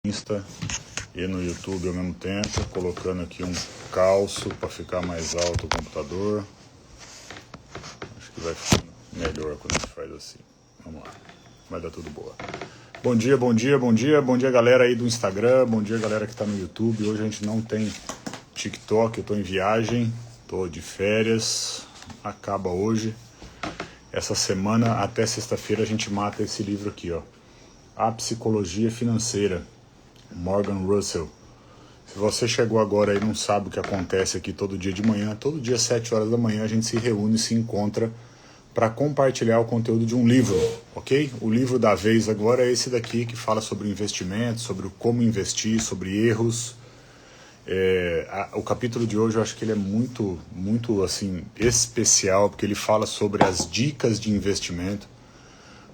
Insta e no YouTube ao mesmo tempo, colocando aqui um calço para ficar mais alto o computador. Acho que vai ficar melhor quando a gente faz assim. Vamos lá, vai dar tudo boa. Bom dia, bom dia, bom dia, bom dia galera aí do Instagram, bom dia galera que está no YouTube. Hoje a gente não tem TikTok, eu estou em viagem, estou de férias, acaba hoje. Essa semana até sexta-feira a gente mata esse livro aqui, ó. A Psicologia Financeira, Morgan Russell. Se você chegou agora e não sabe o que acontece aqui todo dia de manhã, todo dia às 7 horas da manhã a gente se reúne e se encontra para compartilhar o conteúdo de um livro, ok? O livro da vez agora é esse daqui, que fala sobre investimento, sobre como investir, sobre erros. O capítulo de hoje eu acho que ele é muito assim, especial, porque ele fala sobre as dicas de investimento,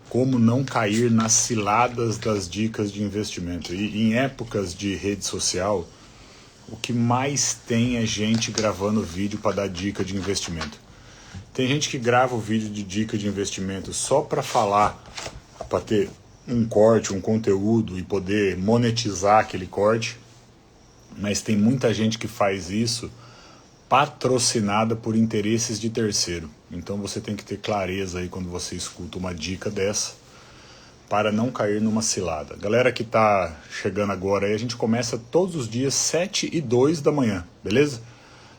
como não cair nas ciladas das dicas de investimento. E em épocas de rede social, o que mais tem é gente gravando vídeo para dar dica de investimento. Tem gente que grava o vídeo de dica de investimento só para falar, para ter um corte, um conteúdo e poder monetizar aquele corte, mas tem muita gente que faz isso patrocinada por interesses de terceiro. Então você tem que ter clareza aí quando você escuta uma dica dessa, para não cair numa cilada. Galera que tá chegando agora aí, a gente começa todos os dias 7h02 da manhã, beleza?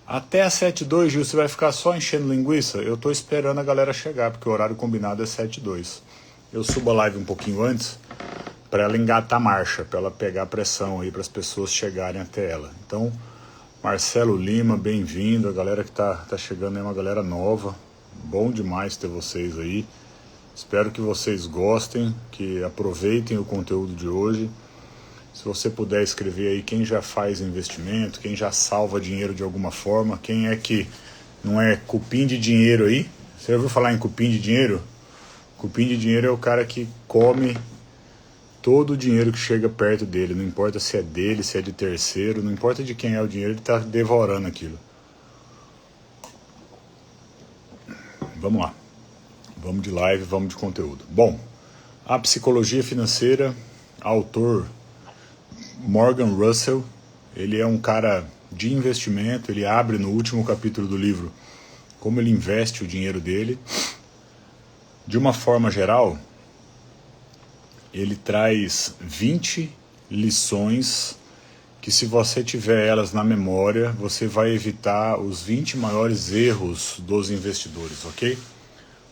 Até às 7h02, Gil, você vai ficar só enchendo linguiça? Eu tô esperando a galera chegar, porque o horário combinado é 7h02. Eu subo a live um pouquinho antes, para ela engatar a marcha, para ela pegar pressão aí, para as pessoas chegarem até ela. Então, Marcelo Lima, bem-vindo. A galera que tá chegando é uma galera nova. Bom demais ter vocês aí. Espero que vocês gostem, que aproveitem o conteúdo de hoje. Se você puder escrever aí quem já faz investimento, quem já salva dinheiro de alguma forma, quem é que não é cupim de dinheiro aí. Você já ouviu falar em cupim de dinheiro? Cupim de dinheiro é o cara que come todo o dinheiro que chega perto dele, não importa se é dele, se é de terceiro, não importa de quem é o dinheiro, ele está devorando aquilo. Vamos lá. Vamos de live, vamos de conteúdo. Bom, a Psicologia Financeira, autor Morgan Russell, ele é um cara de investimento, ele abre no último capítulo do livro como ele investe o dinheiro dele. De uma forma geral, ele traz 20 lições que, se você tiver elas na memória, você vai evitar os 20 maiores erros dos investidores, ok?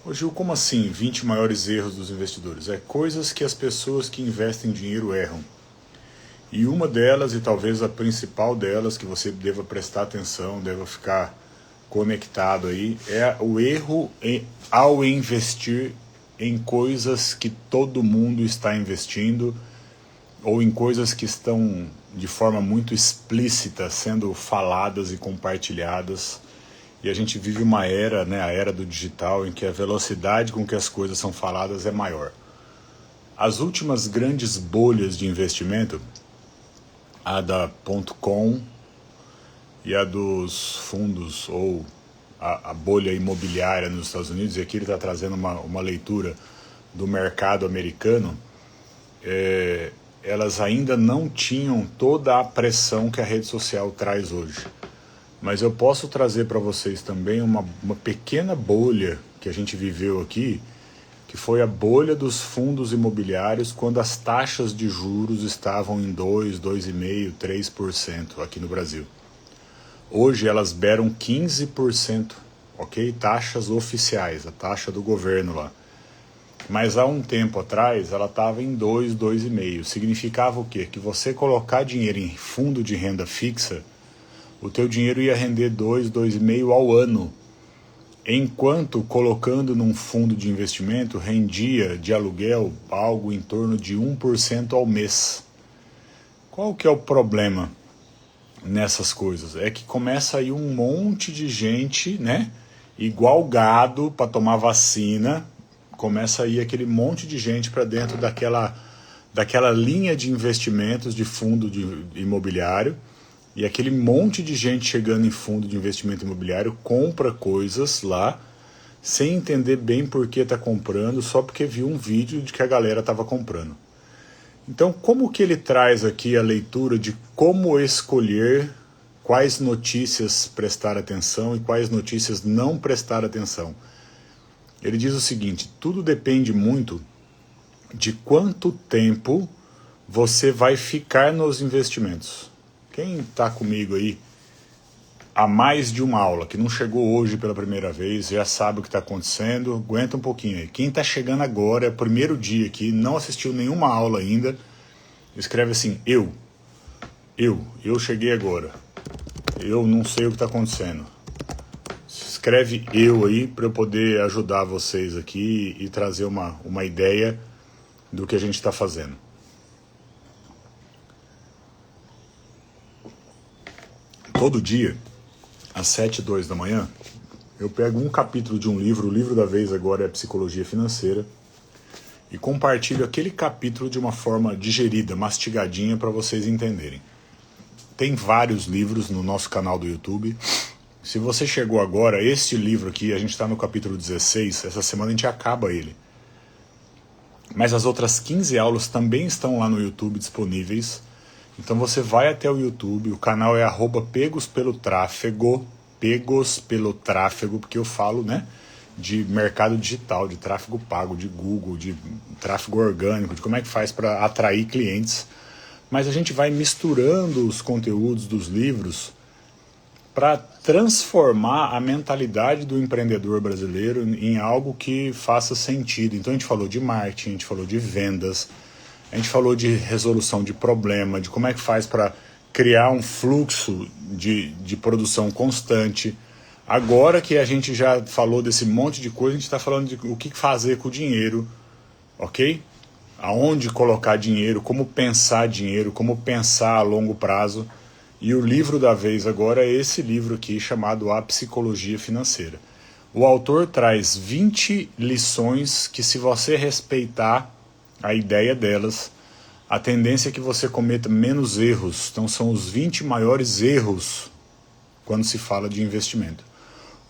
Ô Gil, como assim 20 maiores erros dos investidores? É coisas que as pessoas que investem dinheiro erram. E uma delas, e talvez a principal delas, que você deva prestar atenção, deva ficar conectado aí, é o erro ao investir em coisas que todo mundo está investindo, ou em coisas que estão de forma muito explícita sendo faladas e compartilhadas. E a gente vive uma era, né, a era do digital, em que a velocidade com que as coisas são faladas é maior. As últimas grandes bolhas de investimento, a da .com e a dos fundos, ou a bolha imobiliária nos Estados Unidos, e aqui ele está trazendo uma leitura do mercado americano, elas ainda não tinham toda a pressão que a rede social traz hoje. Mas eu posso trazer para vocês também uma pequena bolha que a gente viveu aqui, que foi a bolha dos fundos imobiliários quando as taxas de juros estavam em 2, 2,5%, 3% aqui no Brasil. Hoje elas beiram 15%, ok? Taxas oficiais, a taxa do governo lá. Mas há um tempo atrás ela estava em 2, 2,5%. Significava o quê? Que você colocar dinheiro em fundo de renda fixa, o teu dinheiro ia render 2, 2,5% ao ano. Enquanto colocando num fundo de investimento rendia de aluguel algo em torno de 1% ao mês. Qual que é o problema nessas coisas? É que começa aí um monte de gente, né? Igual gado para tomar vacina, começa aí aquele monte de gente para dentro daquela linha de investimentos de fundo imobiliário. E aquele monte de gente chegando em fundo de investimento imobiliário compra coisas lá sem entender bem por que está comprando, só porque viu um vídeo de que a galera estava comprando. Então, como que ele traz aqui a leitura de como escolher quais notícias prestar atenção e quais notícias não prestar atenção? Ele diz o seguinte: tudo depende muito de quanto tempo você vai ficar nos investimentos. Quem está comigo aí há mais de uma aula, que não chegou hoje pela primeira vez, já sabe o que está acontecendo, aguenta um pouquinho aí. Quem está chegando agora, é o primeiro dia aqui, não assistiu nenhuma aula ainda, escreve assim: eu cheguei agora, eu não sei o que está acontecendo. Escreve eu aí para eu poder ajudar vocês aqui e trazer uma ideia do que a gente está fazendo. Todo dia, às 7h02 da manhã, eu pego um capítulo de um livro, o livro da vez agora é Psicologia Financeira, e compartilho aquele capítulo de uma forma digerida, mastigadinha, para vocês entenderem. Tem vários livros no nosso canal do YouTube. Se você chegou agora, este livro aqui, a gente está no capítulo 16, essa semana a gente acaba ele. Mas as outras 15 aulas também estão lá no YouTube disponíveis. Então você vai até o YouTube, o canal é @pegospelotráfego, pegos pelo tráfego, porque eu falo, né, de mercado digital, de tráfego pago, de Google, de tráfego orgânico, de como é que faz para atrair clientes. Mas a gente vai misturando os conteúdos dos livros para transformar a mentalidade do empreendedor brasileiro em algo que faça sentido. Então a gente falou de marketing, a gente falou de vendas, a gente falou de resolução de problema, de como é que faz para criar um fluxo de produção constante. Agora que a gente já falou desse monte de coisa, a gente está falando de o que fazer com o dinheiro, ok? Aonde colocar dinheiro, como pensar dinheiro, como pensar a longo prazo. E o livro da vez agora é esse livro aqui, chamado A Psicologia Financeira. O autor traz 20 lições que, se você respeitar a ideia delas, a tendência é que você cometa menos erros. Então são os 20 maiores erros quando se fala de investimento.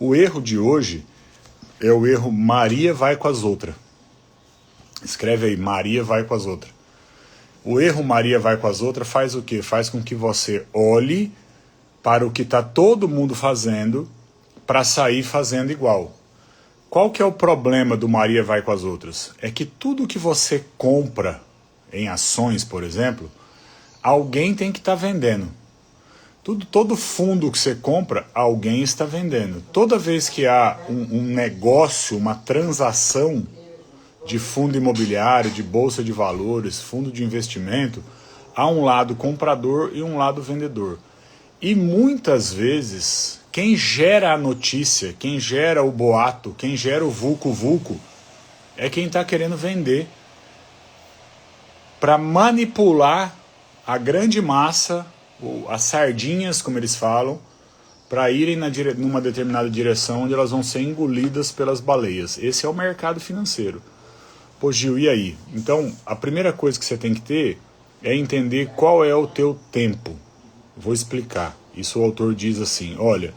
O erro de hoje é o erro Maria vai com as outras. Escreve aí, Maria vai com as outras. O erro Maria vai com as outras faz o quê? Faz com que você olhe para o que está todo mundo fazendo para sair fazendo igual. Qual que é o problema do Maria vai com as outras? É que tudo que você compra em ações, por exemplo, alguém tem que estar vendendo. Todo fundo que você compra, alguém está vendendo. Toda vez que há um negócio, uma transação de fundo imobiliário, de bolsa de valores, fundo de investimento, há um lado comprador e um lado vendedor. E muitas vezes, quem gera a notícia, quem gera o boato, quem gera o vulco-vulco, é quem está querendo vender para manipular a grande massa, as sardinhas, como eles falam, para irem numa determinada direção onde elas vão ser engolidas pelas baleias. Esse é o mercado financeiro. Pô, Gil, e aí? Então, a primeira coisa que você tem que ter é entender qual é o teu tempo. Vou explicar. Isso o autor diz assim: olha,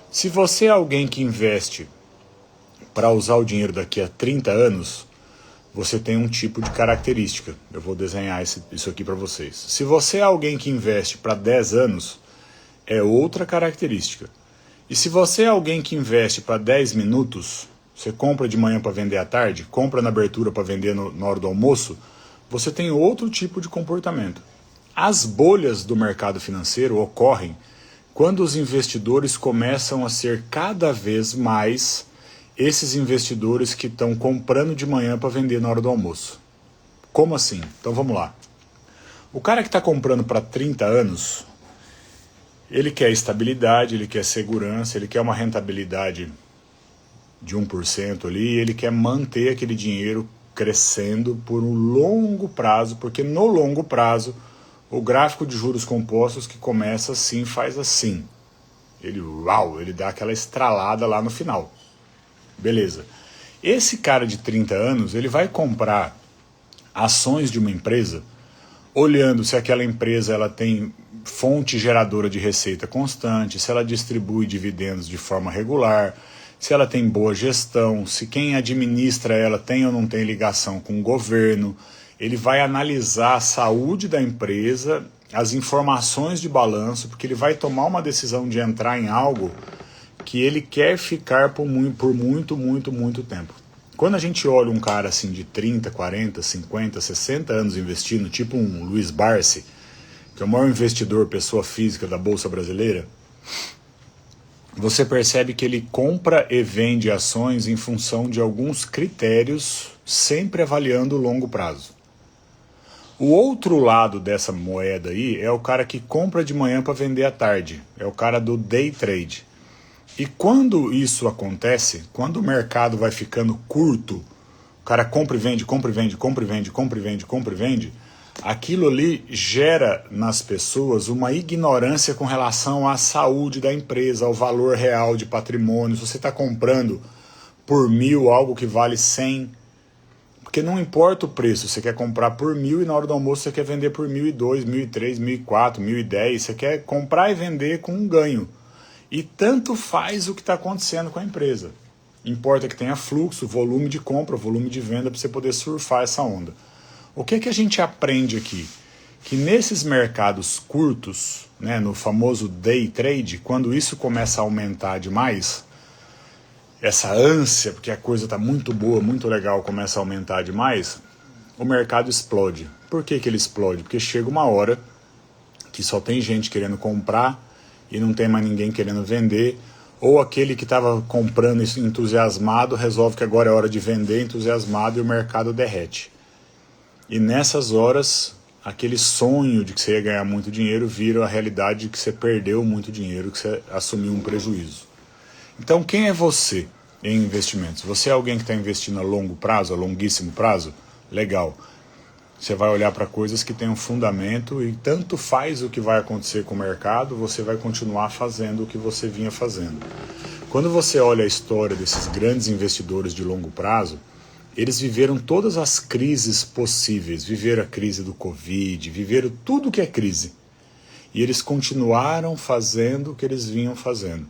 se você é alguém que investe para usar o dinheiro daqui a 30 anos, você tem um tipo de característica. Eu vou desenhar isso aqui para vocês. Se você é alguém que investe para 10 anos, é outra característica. E se você é alguém que investe para 10 minutos, você compra de manhã para vender à tarde, compra na abertura para vender na hora do almoço, você tem outro tipo de comportamento. As bolhas do mercado financeiro ocorrem quando os investidores começam a ser cada vez mais esses investidores que estão comprando de manhã para vender na hora do almoço. Como assim? Então vamos lá. O cara que está comprando para 30 anos, ele quer estabilidade, ele quer segurança, ele quer uma rentabilidade de 1% ali, ele quer manter aquele dinheiro crescendo por um longo prazo, porque no longo prazo o gráfico de juros compostos que começa assim faz assim. Ele dá aquela estralada lá no final. Beleza. Esse cara de 30 anos, ele vai comprar ações de uma empresa olhando se aquela empresa ela tem fonte geradora de receita constante, se ela distribui dividendos de forma regular, se ela tem boa gestão, se quem administra ela tem ou não tem ligação com o governo. ele vai analisar a saúde da empresa, as informações de balanço, porque ele vai tomar uma decisão de entrar em algo que ele quer ficar por muito tempo. Quando a gente olha um cara assim de 30, 40, 50, 60 anos investindo, tipo um Luiz Barsi, que é o maior investidor, pessoa física da Bolsa Brasileira, você percebe que ele compra e vende ações em função de alguns critérios, sempre avaliando o longo prazo. O outro lado dessa moeda aí é o cara que compra de manhã para vender à tarde. É o cara do day trade. E quando isso acontece, quando o mercado vai ficando curto, o cara compra e vende, compra e vende, compra e vende, compra e vende, compra e vende, aquilo ali gera nas pessoas uma ignorância com relação à saúde da empresa, ao valor real de patrimônio. Se você está comprando por 1.000 algo que vale 100, porque não importa o preço, você quer comprar por 1.000 e na hora do almoço você quer vender por 1.002, 1.003, 1.004, 1.010, você quer comprar e vender com um ganho. E tanto faz o que está acontecendo com a empresa. Importa que tenha fluxo, volume de compra, volume de venda para você poder surfar essa onda. O que a gente aprende aqui? Que nesses mercados curtos, né, no famoso day trade, quando isso começa a aumentar demais, essa ânsia, porque a coisa está muito boa, muito legal, começa a aumentar demais, o mercado explode. Por que ele explode? Porque chega uma hora que só tem gente querendo comprar e não tem mais ninguém querendo vender, ou aquele que estava comprando entusiasmado resolve que agora é hora de vender entusiasmado e o mercado derrete. E nessas horas, aquele sonho de que você ia ganhar muito dinheiro vira a realidade de que você perdeu muito dinheiro, que você assumiu um prejuízo. Então, quem é você em investimentos? Você é alguém que está investindo a longo prazo, a longuíssimo prazo? Legal. Você vai olhar para coisas que têm um fundamento e tanto faz o que vai acontecer com o mercado, você vai continuar fazendo o que você vinha fazendo. Quando você olha a história desses grandes investidores de longo prazo, eles viveram todas as crises possíveis, viveram a crise do Covid, viveram tudo que é crise. E eles continuaram fazendo o que eles vinham fazendo.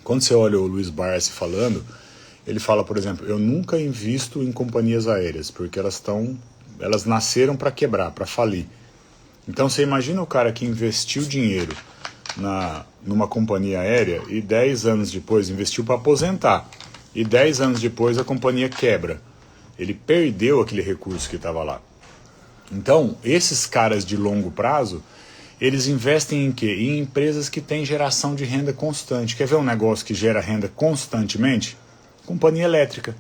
Quando você olha o Luiz Barsi falando, ele fala, por exemplo, eu nunca invisto em companhias aéreas, porque elas nasceram para quebrar, para falir. Então você imagina o cara que investiu dinheiro numa companhia aérea e 10 anos depois investiu para aposentar. E 10 anos depois a companhia quebra. Ele perdeu aquele recurso que estava lá. Então, esses caras de longo prazo, eles investem em quê? Em empresas que têm geração de renda constante. Quer ver um negócio que gera renda constantemente? Companhia elétrica.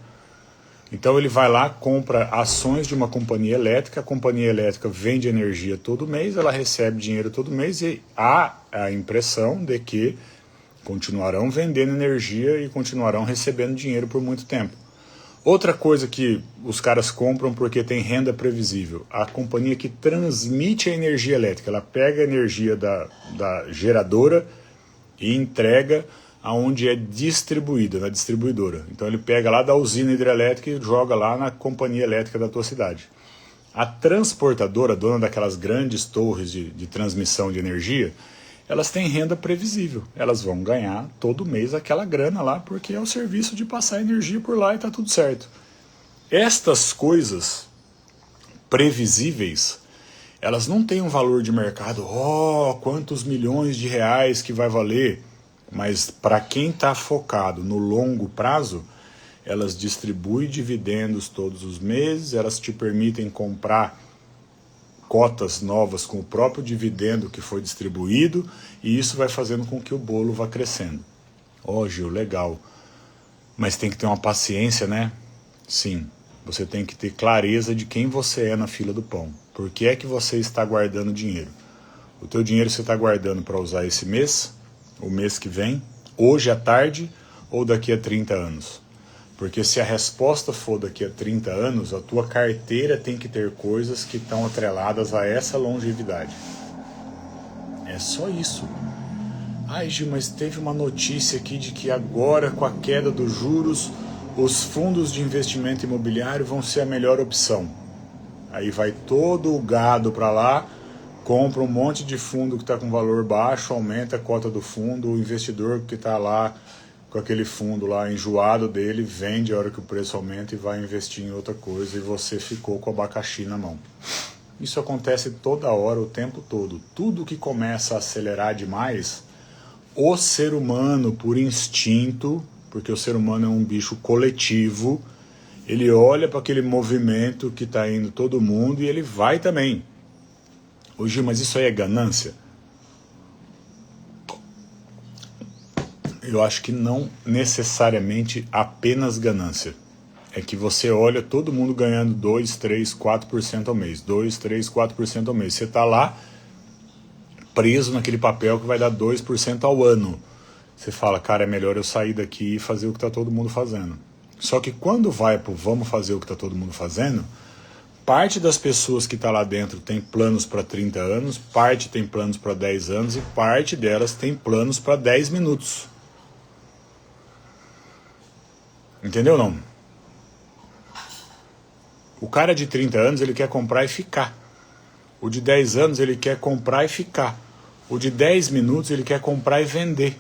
Então ele vai lá, compra ações de uma companhia elétrica, a companhia elétrica vende energia todo mês, ela recebe dinheiro todo mês e há a impressão de que continuarão vendendo energia e continuarão recebendo dinheiro por muito tempo. Outra coisa que os caras compram porque tem renda previsível, a companhia que transmite a energia elétrica, ela pega a energia da geradora e entrega aonde é distribuída, na distribuidora. Então ele pega lá da usina hidrelétrica e joga lá na companhia elétrica da tua cidade. A transportadora, dona daquelas grandes torres de transmissão de energia, elas têm renda previsível. Elas vão ganhar todo mês aquela grana lá, porque é o serviço de passar energia por lá e está tudo certo. Estas coisas previsíveis, elas não têm um valor de mercado, quantos milhões de reais que vai valer. Mas para quem está focado no longo prazo, elas distribuem dividendos todos os meses, elas te permitem comprar cotas novas com o próprio dividendo que foi distribuído, e isso vai fazendo com que o bolo vá crescendo. Gil, legal. Mas tem que ter uma paciência, né? Sim, você tem que ter clareza de quem você é na fila do pão. Por que é que você está guardando dinheiro? O teu dinheiro você está guardando para usar esse mês, o mês que vem, hoje à tarde ou daqui a 30 anos? Porque se a resposta for daqui a 30 anos, a tua carteira tem que ter coisas que estão atreladas a essa longevidade. É só isso. Gil, mas teve uma notícia aqui de que agora, com a queda dos juros, os fundos de investimento imobiliário vão ser a melhor opção. Aí vai todo o gado para lá, compra um monte de fundo que está com valor baixo, aumenta a cota do fundo, o investidor que está lá com aquele fundo lá enjoado dele, vende a hora que o preço aumenta e vai investir em outra coisa e você ficou com o abacaxi na mão. Isso acontece toda hora, o tempo todo. Tudo que começa a acelerar demais, o ser humano, por instinto, porque o ser humano é um bicho coletivo, ele olha para aquele movimento que está indo todo mundo e ele vai também. Ô Gil, mas isso aí é ganância? Eu acho que não necessariamente apenas ganância. É que você olha todo mundo ganhando 2, 3, 4% ao mês. 2, 3, 4% ao mês. Você está lá preso naquele papel que vai dar 2% ao ano. Você fala, cara, é melhor eu sair daqui e fazer o que está todo mundo fazendo. Só que quando vai pro vamos fazer o que está todo mundo fazendo, parte das pessoas que está lá dentro tem planos para 30 anos, parte tem planos para 10 anos e parte delas tem planos para 10 minutos. Entendeu não? O cara de 30 anos ele quer comprar e ficar. O de 10 anos ele quer comprar e ficar. O de 10 minutos ele quer comprar e vender.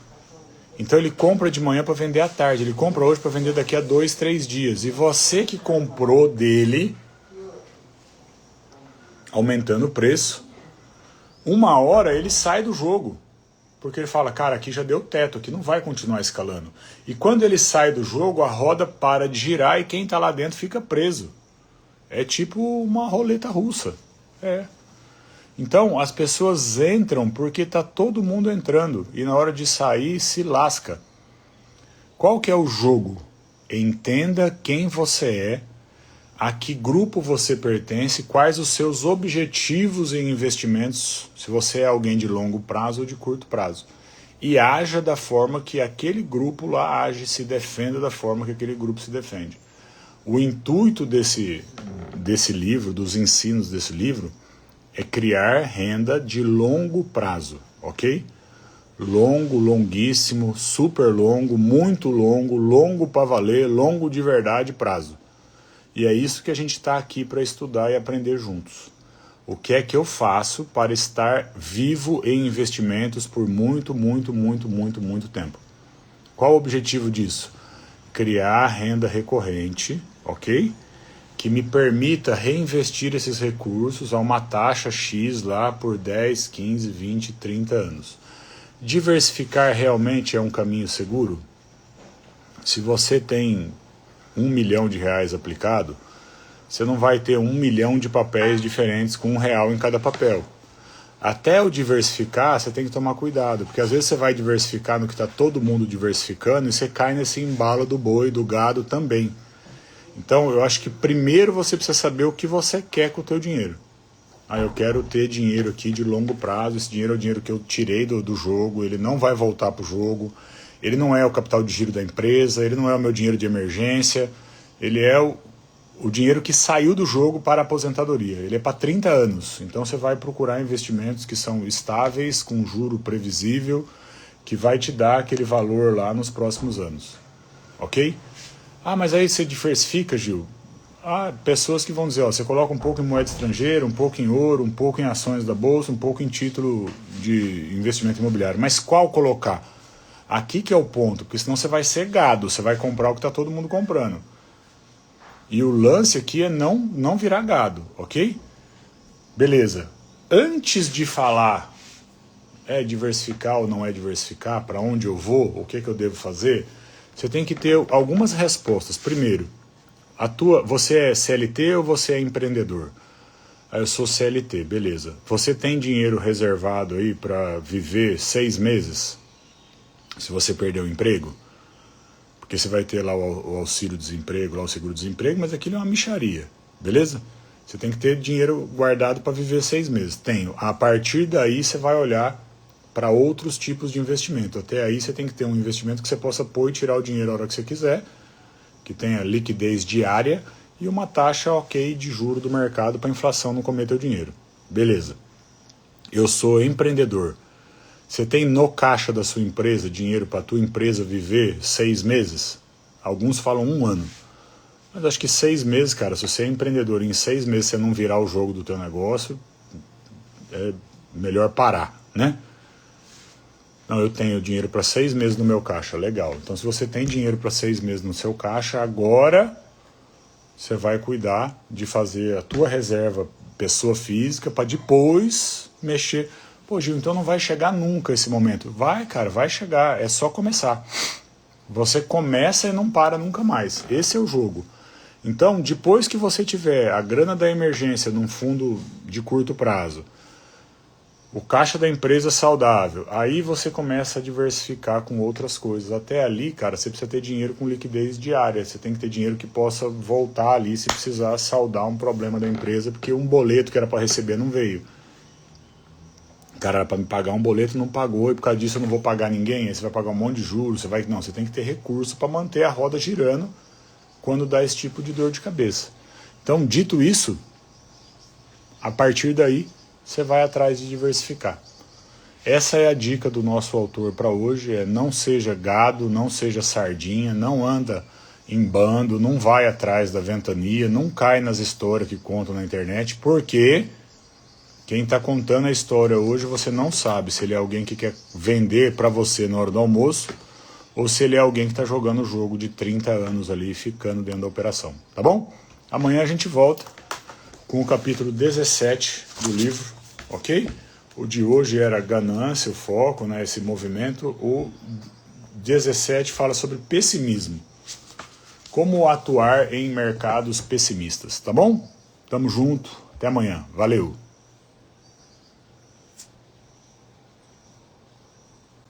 Então ele compra de manhã para vender à tarde. Ele compra hoje para vender daqui a 2, 3 dias. E você que comprou dele, aumentando o preço, uma hora ele sai do jogo. Porque ele fala, cara, aqui já deu teto, aqui não vai continuar escalando. E quando ele sai do jogo, a roda para de girar e quem está lá dentro fica preso. É tipo uma roleta russa. É. Então, as pessoas entram porque está todo mundo entrando. E na hora de sair, se lasca. Qual que é o jogo? Entenda quem você é, a que grupo você pertence, quais os seus objetivos em investimentos, se você é alguém de longo prazo ou de curto prazo. E haja da forma que aquele grupo lá age, se defenda da forma que aquele grupo se defende. O intuito desse livro, dos ensinos desse livro, é criar renda de longo prazo, ok? Longo, longuíssimo, super longo, muito longo, longo para valer, longo de verdade prazo. E é isso que a gente está aqui para estudar e aprender juntos. O que é que eu faço para estar vivo em investimentos por muito tempo? Qual o objetivo disso? Criar renda recorrente, ok? Que me permita reinvestir esses recursos a uma taxa X lá por 10, 15, 20, 30 anos. Diversificar realmente é um caminho seguro? Se você tem R$1 milhão aplicado, você não vai ter 1 milhão de papéis diferentes com R$1 em cada papel. Até o diversificar, você tem que tomar cuidado, porque às vezes você vai diversificar no que está todo mundo diversificando e você cai nesse embalo do boi, do gado também. Então eu acho que primeiro você precisa saber o que você quer com o teu dinheiro. Eu quero ter dinheiro aqui de longo prazo, esse dinheiro é o dinheiro que eu tirei do jogo, ele não vai voltar para o jogo, ele não é o capital de giro da empresa, ele não é o meu dinheiro de emergência, ele é o dinheiro que saiu do jogo para a aposentadoria, ele é para 30 anos, então você vai procurar investimentos que são estáveis, com juro previsível, que vai te dar aquele valor lá nos próximos anos, ok? Mas aí você diversifica, Gil. Pessoas que vão dizer, você coloca um pouco em moeda estrangeira, um pouco em ouro, um pouco em ações da bolsa, um pouco em título de investimento imobiliário. Mas qual colocar? Aqui que é o ponto, porque senão você vai ser gado, você vai comprar o que está todo mundo comprando. E o lance aqui é não virar gado, ok? Beleza. Antes de falar diversificar ou não é diversificar, para onde eu vou, o que eu devo fazer, você tem que ter algumas respostas. Primeiro, você é CLT ou você é empreendedor? Eu sou CLT, beleza. Você tem dinheiro reservado aí para viver 6 meses? Se você perder o emprego? Porque você vai ter lá o auxílio-desemprego, lá o seguro-desemprego, mas aquilo é uma mixaria, beleza? Você tem que ter dinheiro guardado para viver 6 meses. Tenho. A partir daí você vai olhar para outros tipos de investimento. Até aí você tem que ter um investimento que você possa pôr e tirar o dinheiro a hora que você quiser, que tenha liquidez diária e uma taxa ok de juro do mercado para a inflação não comer teu dinheiro. Beleza. Eu sou empreendedor. Você tem no caixa da sua empresa dinheiro para a tua empresa viver 6 meses? Alguns falam 1 ano. Mas acho que 6 meses, cara, se você é empreendedor e em 6 meses você não virar o jogo do teu negócio, é melhor parar, né? Não, eu tenho dinheiro para 6 meses no meu caixa. Legal. Então, se você tem dinheiro para 6 meses no seu caixa, agora você vai cuidar de fazer a tua reserva pessoa física para depois mexer. Pô, Gil, então não vai chegar nunca esse momento. Vai, cara, vai chegar. É só começar. Você começa e não para nunca mais. Esse é o jogo. Então, depois que você tiver a grana da emergência num fundo de curto prazo, o caixa da empresa saudável, aí você começa a diversificar com outras coisas. Até ali, cara, você precisa ter dinheiro com liquidez diária. Você tem que ter dinheiro que possa voltar ali se precisar saldar um problema da empresa, porque um boleto que era para receber não veio. O cara era para me pagar um boleto e não pagou, e por causa disso eu não vou pagar ninguém. Aí você vai pagar um monte de juros, você vai... Não, você tem que ter recurso para manter a roda girando quando dá esse tipo de dor de cabeça. Então, dito isso, a partir daí, você vai atrás de diversificar. Essa é a dica do nosso autor para hoje, é não seja gado, não seja sardinha, não anda em bando, não vai atrás da ventania, não cai nas histórias que contam na internet, porque quem está contando a história hoje você não sabe se ele é alguém que quer vender para você na hora do almoço ou se ele é alguém que está jogando o jogo de 30 anos ali e ficando dentro da operação, tá bom? Amanhã a gente volta com o capítulo 17 do livro, ok? O de hoje era ganância, o foco, né, esse movimento. O 17 fala sobre pessimismo. Como atuar em mercados pessimistas, tá bom? Tamo junto, até amanhã, valeu!